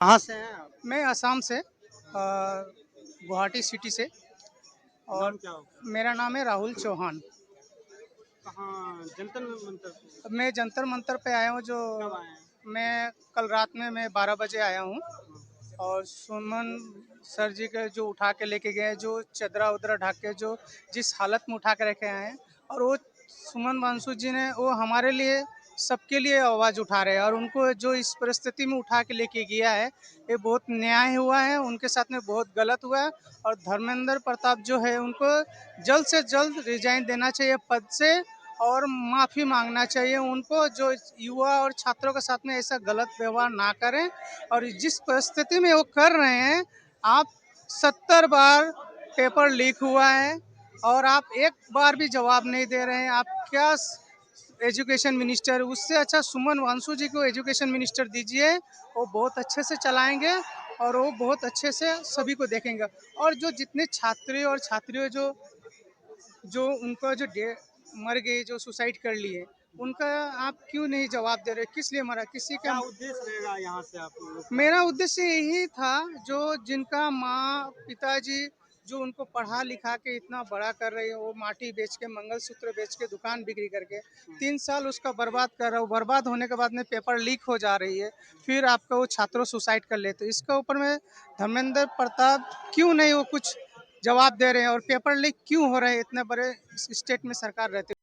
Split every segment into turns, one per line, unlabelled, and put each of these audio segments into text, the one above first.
कहाँ से हैं आप?
मैं असम से गुवाहाटी सिटी से।
नाम
और
क्या होगा?
मेरा नाम है राहुल चौहान।
कहाँ जंतर मंतर पे?
मैं जंतर मंतर पे आया हूँ। जो
कब आए हैं?
मैं कल रात में मैं 12 बजे आया हूँ। और सुमन सर जी के जो उठा के लेके गए, जो चदरा उदरा ढक के जो जिस हालत में उठा के रखे आए हैं, और वो सुमन वांसु जी ने वो हमारे लिए सबके लिए आवाज़ उठा रहे हैं। और उनको जो इस परिस्थिति में उठा के लेके गया है, ये बहुत न्याय हुआ है, उनके साथ में बहुत गलत हुआ है। और धर्मेंद्र प्रताप जो है, उनको जल्द से जल्द रिजाइन देना चाहिए पद से, और माफ़ी मांगना चाहिए उनको। जो युवा और छात्रों के साथ में ऐसा गलत व्यवहार ना करें। और जिस परिस्थिति में वो कर रहे हैं, आप 70 बार पेपर लीक हुआ है और आप एक बार भी जवाब नहीं दे रहे हैं। आप क्या एजुकेशन मिनिस्टर, उससे अच्छा सुमन वांसु जी को एजुकेशन मिनिस्टर दीजिए। वो बहुत अच्छे से चलाएंगे और वो बहुत अच्छे से सभी को देखेंगे। और जो जितने छात्र और छात्रियों जो जो उनका जो मर गए, जो सुसाइड कर लिए, उनका आप क्यों नहीं जवाब दे रहे? किस लिए मरा? किसी
क्या
का?
उद्देश्य रहेगा यहाँ से आप लोग का?
मेरा उद्देश्य यही था, जो जिनका माँ पिताजी जो उनको पढ़ा लिखा के इतना बड़ा कर रही है, वो माटी बेच के, मंगलसूत्र बेच के, दुकान बिक्री करके 3 साल उसका बर्बाद कर रहा है। बर्बाद होने के बाद में पेपर लीक हो जा रही है, फिर आपका वो छात्रों सुसाइड कर लेते। इसके ऊपर में धर्मेंद्र प्रताप क्यों नहीं वो कुछ जवाब दे रहे हैं? और पेपर लीक क्यों हो रहे हैं इतने बड़े स्टेट में सरकार रहते?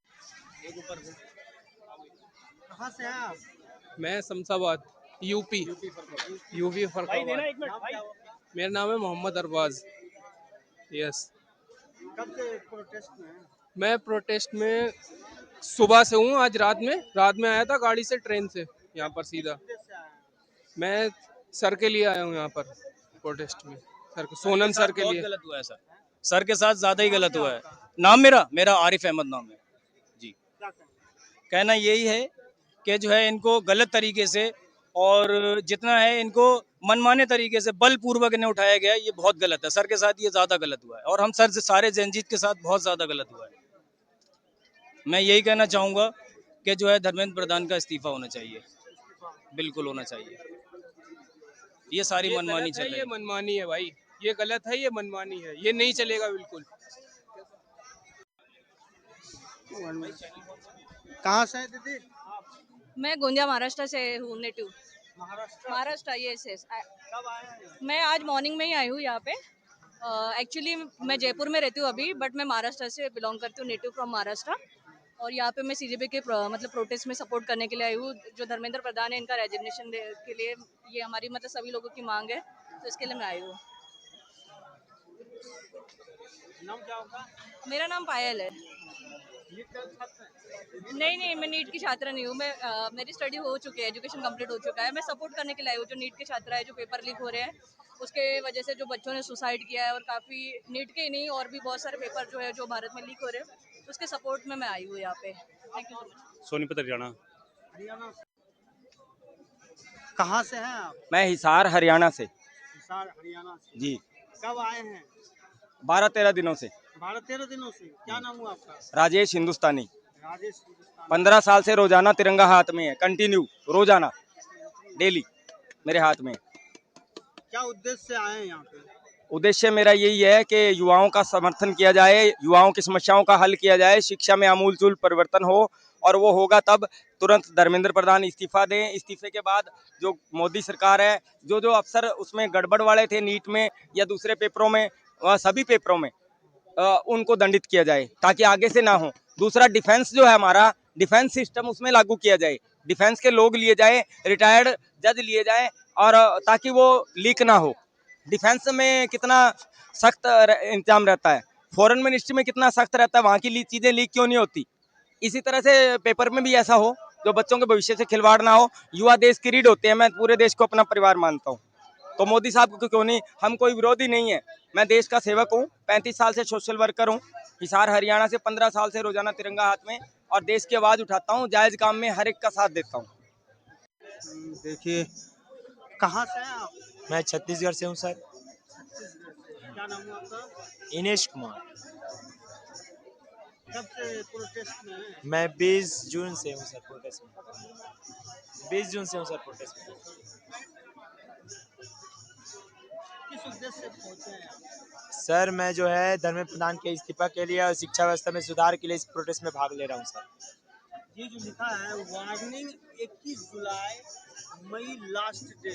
एक ऊपर से। कहाँ से हैं आप?
मैं शमशाबाद, यूपी।
यूपी फरवरी।
यूपी फरखाबाद।
नाम क्या होगा?
मेरा नाम है मोहम्मद अरबाज। यस।
कब से प्रोटेस्ट में हैं?
मैं प्रोटेस्ट में सुबह से हूँ। आज रात में आया था गाड़ी से, ट्रेन से यहाँ पर
किस
सीधा।
उद्देश्य से आए हैं?
मैं सर के लिए आया हूँ यहाँ पर प्रोटेस्ट में।
सर के
सोनम
साथ
सर के
बहुत
लिए।
गलत हुआ है सर। सर के साथ ज्यादा ही
नाम
गलत
क्या
हुआ है।
आपका?
नाम मेरा मेरा आरिफ अहमद नाम है जी।
क्या कहें?
कहना यही है कि जो है इनको गलत तरीके से और जितना है इनको मनमाने तरीके से बलपूर्वक इन्हें उठाया गया है, ये बहुत गलत है। सर के साथ ये ज्यादा गलत हुआ है और हम सर से सारे जनजीत के साथ बहुत ज्यादा गलत हुआ है। मैं यही कहना चाहूंगा कि जो है धर्मेंद्र प्रधान का इस्तीफा होना चाहिए, बिल्कुल होना चाहिए। ये सारी
ये
मनमानी
गलत है,
चल
ये
रही।
मनमानी है भाई। ये गलत है, ये मनमानी है, ये नहीं चलेगा बिल्कुल।
कहाँ से हैं दीदी?
मैं गोंदिया महाराष्ट्र से हूँ, native
Maharashtra.
Maharashtra. Yes yes.
कब आए हैं?
मैं आज मॉर्निंग में ही आई हूँ यहाँ पे। एक्चुअली मैं जयपुर में रहती हूँ अभी, बट मैं महाराष्ट्र से बिलोंग करती हूँ, नेटिव फ्रॉम महाराष्ट्र। और यहाँ पे मैं सीजेपी के मतलब प्रोटेस्ट में सपोर्ट करने के लिए आई हूँ। जो धर्मेंद्र प्रधान है, इनका रेजिग्नेशन के लिए, ये हमारी मतलब सभी लोगों की मांग है, तो इसके लिए मैं आई हूँ।
नाम क्या होगा?
मेरा नाम पायल है।
नीट का छात्र हैं?
नहीं नहीं, मैं नीट की छात्रा नहीं हूँ। मैं मेरी स्टडी हो चुकी है, एजुकेशन कंप्लीट हो चुका है। मैं सपोर्ट करने के लिए आई हूँ जो नीट के छात्रा है, जो पेपर लीक हो रहे हैं उसके वजह से, जो बच्चों ने सुसाइड किया है, और काफ़ी नीट के ही नहीं और भी बहुत सारे पेपर जो है जो भारत में लीक हो रहे हैं, उसके सपोर्ट में मैं आई हूँ यहाँ पे। Thank you so much.
Sonipat Haryana.
Haryana से। कहाँ से हैं आप?
मैं हिसार हरियाणा से।
हिसार हरियाणा से।
जी।
कब आए हैं?
12-13 दिनों से।
12-13 दिनों से। क्या नाम हुआ आपका?
राजेश हिंदुस्तानी।
राजेश हिंदुस्तानी।
15 साल से रोजाना तिरंगा हाथ में है, कंटिन्यू रोजाना डेली मेरे हाथ में।
क्या उद्देश्य से आए हैं यहाँ पे?
उद्देश्य मेरा यही है कि युवाओं का समर्थन किया जाए, युवाओं की समस्याओं का हल किया जाए, शिक्षा में आमूलचूल परिवर्तन हो। और वो होगा तब तुरंत धर्मेंद्र प्रधान इस्तीफा दें। इस्तीफे के बाद जो मोदी सरकार है, जो जो अफसर उसमें गड़बड़ वाले थे नीट में या दूसरे पेपरों में, सभी पेपरों में उनको दंडित किया जाए ताकि आगे से ना हो। दूसरा, डिफेंस जो है हमारा, डिफेंस सिस्टम उसमें लागू किया जाए। डिफेंस के लोग लिए जाए, रिटायर्ड जज लिए जाए, और ताकि वो लीक ना हो। डिफेंस में कितना सख्त इंतजाम रहता है, फॉरेन मिनिस्ट्री में कितना सख्त रहता है, वहाँ की चीज़ें लीक क्यों नहीं होती। इसी तरह से पेपर में भी ऐसा हो जो बच्चों के भविष्य से खिलवाड़ ना हो। युवा देश की रीढ़ होते हैं, मैं पूरे देश को अपना परिवार मानता हूँ, तो मोदी साहब को क्यों नहीं। हम कोई विरोधी नहीं है, मैं देश का सेवक हूँ, 35 साल से सोशल वर्कर हूँ, हिसार हरियाणा से 15 साल से रोजाना तिरंगा हाथ में, और देश की आवाज़ उठाता हूँ, जायज़ काम में हर एक का साथ देता हूँ।
देखिए, कहाँ से हैं आप?
मैं छत्तीसगढ़ से हूँ सर।
छत्तीसगढ़ से। क्या नाम हुआ आपका?
इनेश कुमार।
कब से प्रोटेस्ट में हैं?
मैं 20 जून से हूँ सर प्रोटेस्ट में। 20 जून से हूँ सर प्रोटेस्ट में।
किस उद्देश्य से पहुंचे हैं आप?
सर मैं जो है धर्मेंद्र प्रधान के इस्तीफा के लिए और शिक्षा व्यवस्था में सुधार के लिए इस प्रोटेस्ट में भाग ले रहा हूँ सर।
ये जो लिखा है warning 21 July my last day,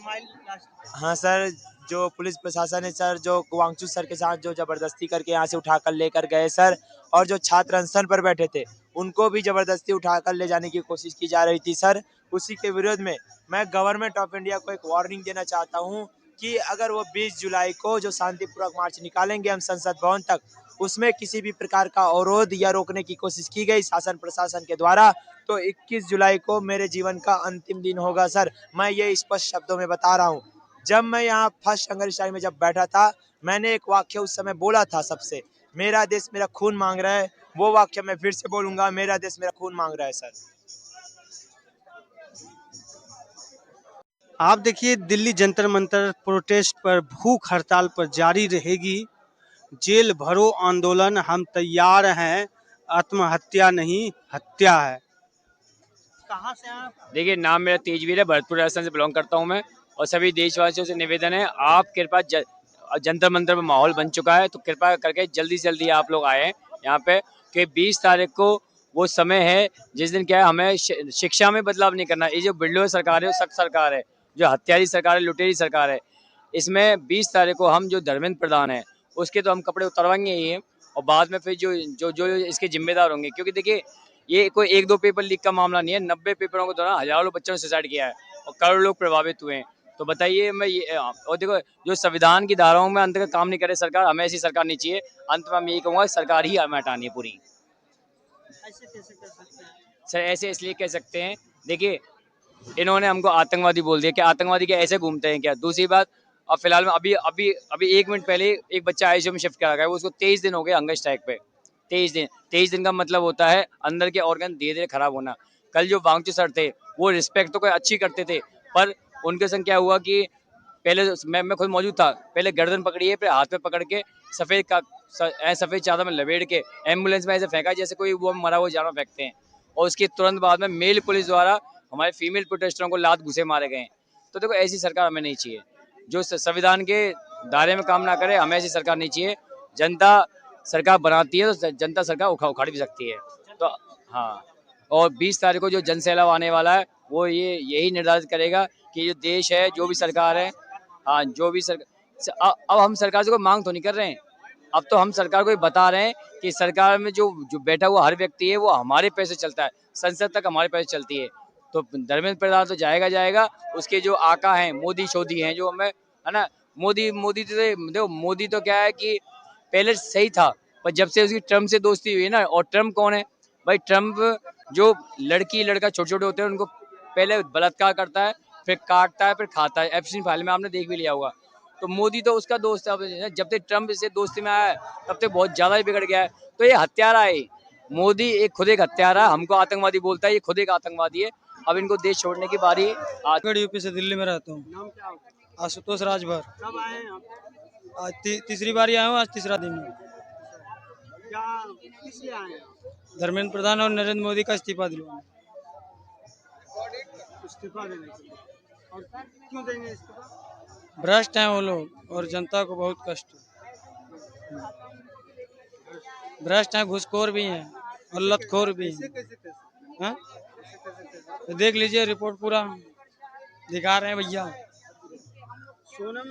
my last day.
हाँ सर, जो पुलिस प्रशासन है सर, जो वांगचू सर के साथ जो जबरदस्ती करके यहाँ से उठाकर लेकर गए सर, और जो छात्र अनशन पर बैठे थे उनको भी जबरदस्ती उठाकर ले जाने की कोशिश की जा रही थी सर। उसी के विरोध में मैं गवर्नमेंट ऑफ इंडिया को एक वार्निंग देना चाहता हूँ कि अगर वो 20 जुलाई को जो शांतिपूर्वक मार्च निकालेंगे हम संसद भवन तक, उसमें किसी भी प्रकार का अवरोध या रोकने की कोशिश की गई शासन प्रशासन के द्वारा, तो 21 जुलाई को मेरे जीवन का अंतिम दिन होगा सर। मैं ये स्पष्ट शब्दों में बता रहा हूँ। जब मैं यहाँ फर्स्ट संघर्ष में जब बैठा था, मैंने एक वाक्य उस समय बोला था सबसे, मेरा देश मेरा खून मांग रहा है। वो वाक्य मैं फिर से बोलूंगा, मेरा देश मेरा खून मांग रहा है सर।
आप देखिए दिल्ली जंतर मंतर प्रोटेस्ट पर भूख हड़ताल पर जारी रहेगी। जेल भरो आंदोलन, हम तैयार हैं, आत्महत्या नहीं हत्या है। कहाँ से आप?
देखिए, नाम मेरा तेजवीर है, भरतपुर राजस्थान से बिलोंग करता हूँ मैं। और सभी देशवासियों से निवेदन है, आप कृपया जंतर मंतर पर माहौल बन चुका है, तो कृपया करके जल्दी से जल्दी आप लोग आए यहाँ पे, कि 20 तारीख को वो समय है जिस दिन क्या है हमें शिक्षा में बदलाव नहीं करना। ये जो बिल्डोर सरकार है वो सख्त सरकार है, जो हत्यारी सरकार है, लुटेरी सरकार है। इसमें 20 तारीख को हम जो धर्मेंद्र प्रधान है उसके तो हम कपड़े उतरवाएंगे ही हैं, और बाद में फिर जो इसके जिम्मेदार होंगे, क्योंकि देखिए ये कोई 1-2 पेपर लीक का मामला नहीं है। 90 पेपरों के दौरान हजारों बच्चों ने सुसाइड किया है और करोड़ों लोग प्रभावित हुए हैं। तो बताइए, मैं ये और देखो, जो संविधान की धाराओं में अंतर्गत काम नहीं करे सरकार, हमें ऐसी सरकार नहीं चाहिए। अंत में मैं यही कहूँगा, सरकार ही हमें हटानी है पूरी।
ऐसे कैसे कर सकते हैं?
सर ऐसे इसलिए कह सकते हैं, देखिए इन्होंने हमको आतंकवादी बोल दिया। क्या आतंकवादी क्या ऐसे घूमते हैं क्या? दूसरी बात, अब फिलहाल में अभी अभी अभी 1 मिनट पहले एक बच्चा आईसीयू में शिफ्ट करा गया है, उसको 23 दिन हो गए हंगर स्ट्राइक पे। 23 दिन का मतलब होता है अंदर के ऑर्गन धीरे धीरे खराब होना। कल जो वांगचू सर थे वो रिस्पेक्ट तो कोई अच्छी करते थे, पर उनके संग क्या हुआ कि पहले मैं खुद मौजूद था, पहले गर्दन पकड़ी है, फिर हाथ में पकड़ के सफेद चादर में लपेट के एम्बुलेंस में ऐसे फेंका जैसे कोई वो मरा हुआ जानवर फेंकते हैं, और उसके तुरंत बाद में मेल पुलिस द्वारा हमारे फीमेल प्रोटेस्टरों को लात घुसे मारे गए। तो देखो, ऐसी सरकार हमें नहीं चाहिए, जो संविधान के दायरे में काम ना करे। हमें ऐसी सरकार नहीं चाहिए। जनता सरकार बनाती है तो जनता सरकार उखाड़ भी सकती है। तो हाँ, और 20 तारीख को जो जन सैलाब आने वाला है वो यही निर्धारित करेगा कि जो देश है, जो भी सरकार है, हाँ जो भी सरकार, अब हम सरकार से कोई मांग तो नहीं कर रहे हैं। अब तो हम सरकार को ये बता रहे हैं कि सरकार में जो बैठा हुआ हर व्यक्ति है वो हमारे पैसे चलता है, संसद तक हमारे पैसे चलती है। तो धर्मेंद्र प्रधान तो जाएगा, उसके जो आका हैं मोदी शोधी हैं, जो हमें है ना, मोदी तो देखो, मोदी तो क्या है कि पहले सही था, पर जब से उसकी ट्रम्प से दोस्ती हुई है ना, और ट्रम्प कौन है भाई? ट्रम्प जो लड़की लड़का छोटे छोटे होते हैं उनको पहले बलात्कार करता है, फिर काटता है, फिर खाता है। एप्स्टीन फाइल में आपने देख भी लिया होगा। तो मोदी तो उसका दोस्त है। जब तक ट्रम्प से दोस्ती में आया है तब तक बहुत ज्यादा ही बिगड़ गया है। तो ये हत्यारा है, मोदी खुद एक हत्यारा है, हमको आतंकवादी बोलता है, ये खुद एक आतंकवादी है। अब इनको देश छोड़ने की बारी
यूपी से दिल्ली में रहता हूँ।
नाम क्या होता
आशुतोष राजभर।
है? कब आए हैं आप?
आज तीसरी बार आया हूँ, आज तीसरा दिन है।
क्या किस लिए आए हैं आप?
धर्मेंद्र प्रधान और नरेंद्र मोदी का इस्तीफा दिलवाना।
इस्तीफा देने के लिए। और क्यों देंगे इस्तीफा?
भ्रष्ट हैं वो लोग और जनता को बहुत कष्ट है। भ्रष्ट हैं, घूसखोर भी हैं और लतखोर भी
कैसे
हैं।
कैसे कैसे
हाँ?
कैसे कैसे
तो देख लीजिए रिपोर्ट पूरा दिखा रहे हैं भैया।
सोनम